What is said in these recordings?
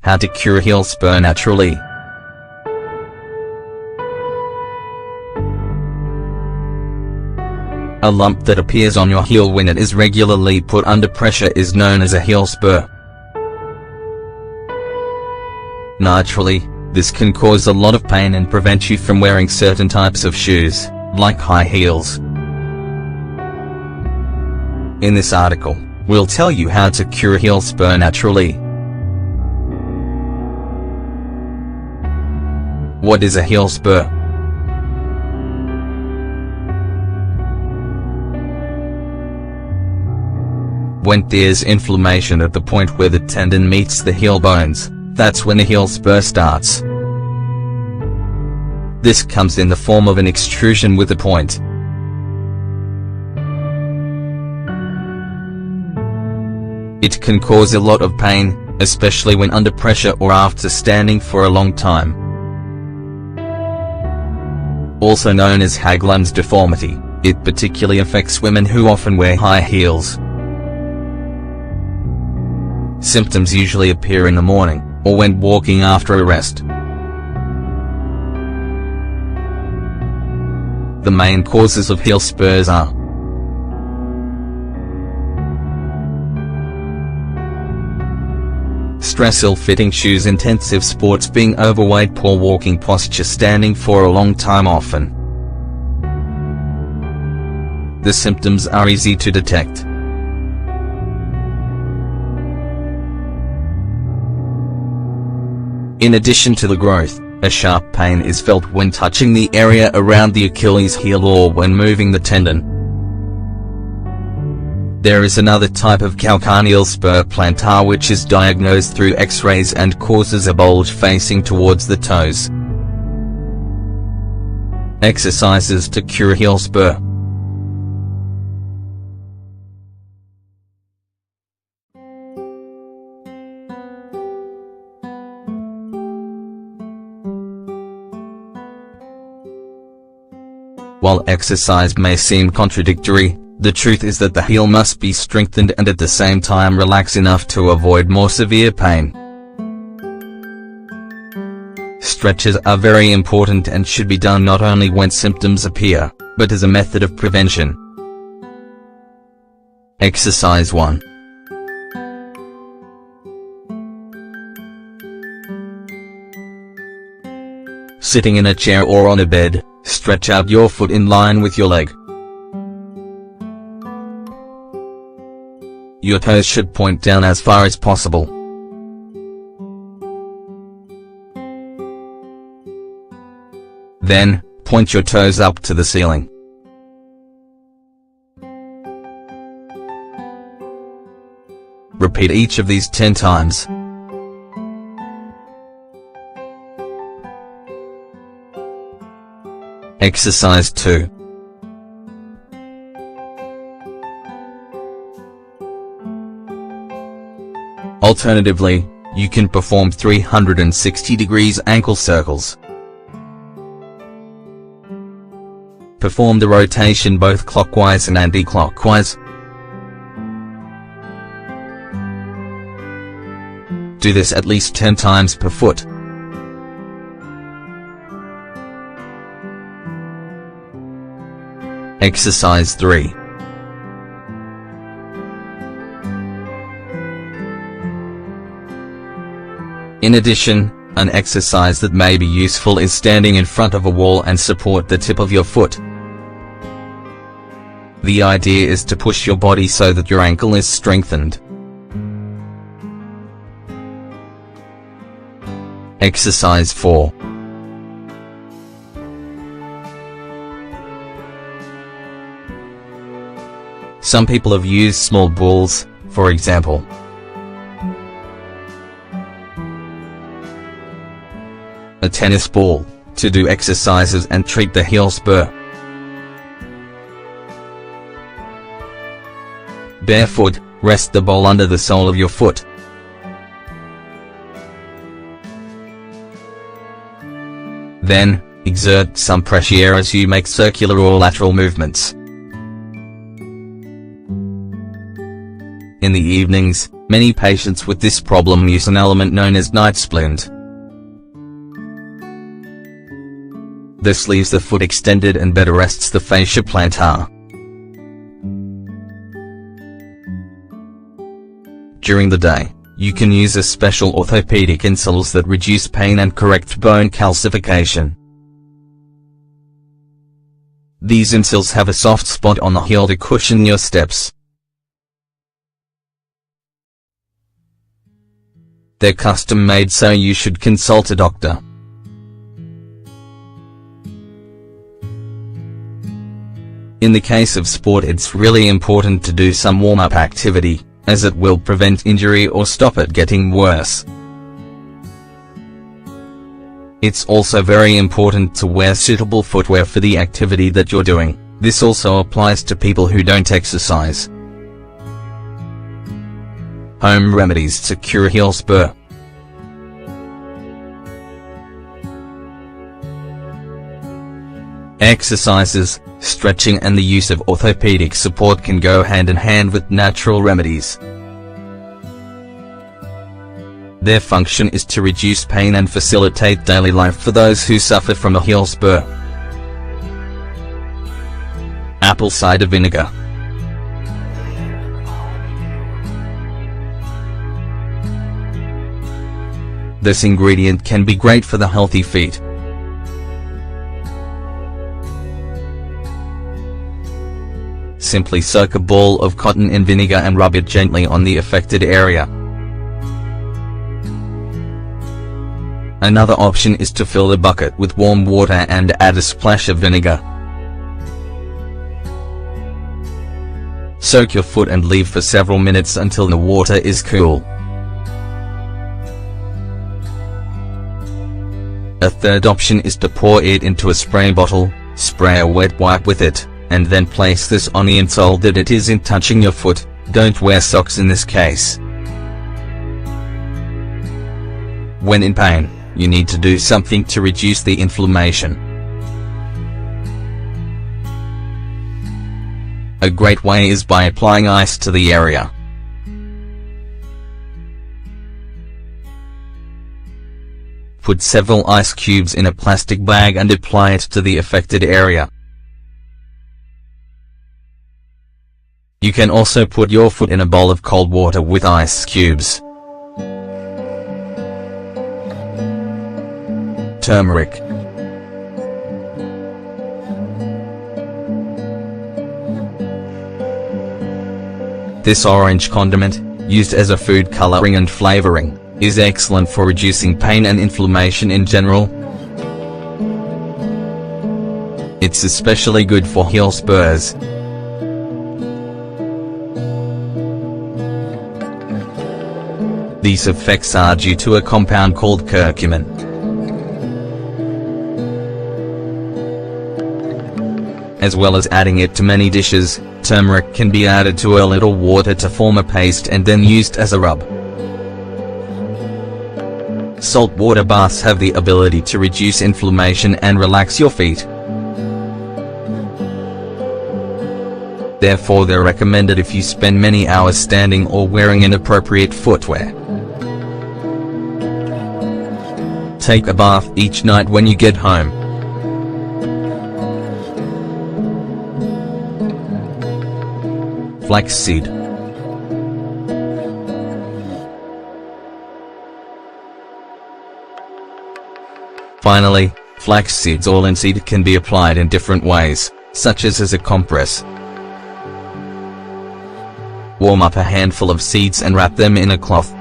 How to cure heel spur naturally. A lump that appears on your heel when it is regularly put under pressure is known as a heel spur. Naturally, this can cause a lot of pain and prevent you from wearing certain types of shoes, like high heels. In this article, we'll tell you how to cure heel spur naturally. What is a heel spur? When there's inflammation at the point where the tendon meets the heel bones, that's when a heel spur starts. This comes in the form of an extrusion with a point. It can cause a lot of pain, especially when under pressure or after standing for a long time. Also known as Haglund's deformity, it particularly affects women who often wear high heels. Symptoms usually appear in the morning, or when walking after a rest. The main causes of heel spurs are stress, ill-fitting shoes, intensive sports, being overweight, poor walking posture, standing for a long time often. The symptoms are easy to detect. In addition to the growth, a sharp pain is felt when touching the area around the Achilles heel or when moving the tendon. There is another type of calcaneal spur, plantar, which is diagnosed through X-rays and causes a bulge facing towards the toes. Exercises to cure heel spur. While exercise may seem contradictory, the truth is that the heel must be strengthened and at the same time relax enough to avoid more severe pain. Stretches are very important and should be done not only when symptoms appear, but as a method of prevention. Exercise 1. Sitting in a chair or on a bed, stretch out your foot in line with your leg. Your toes should point down as far as possible. Then, point your toes up to the ceiling. Repeat each of these 10 times. Exercise 2. Alternatively, you can perform 360 degrees ankle circles. Perform the rotation both clockwise and anti-clockwise. Do this at least 10 times per foot. Exercise 3. In addition, an exercise that may be useful is standing in front of a wall and support the tip of your foot. The idea is to push your body so that your ankle is strengthened. Exercise 4. Some people have used small balls, for example. A tennis ball, to do exercises and treat the heel spur. Barefoot, rest the ball under the sole of your foot. Then, exert some pressure as you make circular or lateral movements. In the evenings, Many patients with this problem use an element known as night splint. This leaves the foot extended and better rests the fascia plantar. During the day, you can use a special orthopedic insoles that reduce pain and correct bone calcification. These insoles have a soft spot on the heel to cushion your steps. They're custom made, so you should consult a doctor. In the case of sport, it's really important to do some warm-up activity, as it will prevent injury or stop it getting worse. It's also very important to wear suitable footwear for the activity that you're doing. This also applies to people who don't exercise. Home remedies to cure heel spur. Exercises, stretching and the use of orthopedic support can go hand in hand with natural remedies. Their function is to reduce pain and facilitate daily life for those who suffer from a heel spur. Apple cider vinegar. This ingredient can be great for the healthy feet. Simply soak a ball of cotton in vinegar and rub it gently on the affected area. Another option is to fill the bucket with warm water and add a splash of vinegar. Soak your foot and leave for several minutes until the water is cool. A third option is to pour it into a spray bottle, spray a wet wipe with it, and then place this on the insole that it isn't touching your foot. Don't wear socks in this case. When in pain, you need to do something to reduce the inflammation. A great way is by applying ice to the area. Put several ice cubes in a plastic bag and apply it to the affected area. You can also put your foot in a bowl of cold water with ice cubes. Turmeric. This orange condiment, used as a food coloring and flavoring, is excellent for reducing pain and inflammation in general. It's especially good for heel spurs. These effects are due to a compound called curcumin. As well as adding it to many dishes, turmeric can be added to a little water to form a paste and then used as a rub. Saltwater baths have the ability to reduce inflammation and relax your feet. Therefore, they're recommended if you spend many hours standing or wearing inappropriate footwear. Take a bath each night when you get home. Flaxseed. Finally, flaxseed's oil and seed can be applied in different ways, such as a compress. Warm up a handful of seeds and wrap them in a cloth.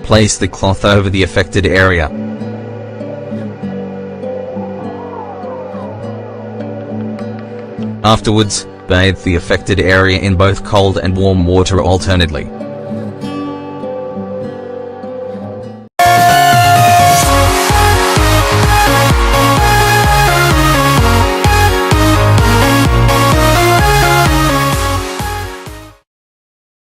Place the cloth over the affected area. Afterwards, bathe the affected area in both cold and warm water alternately.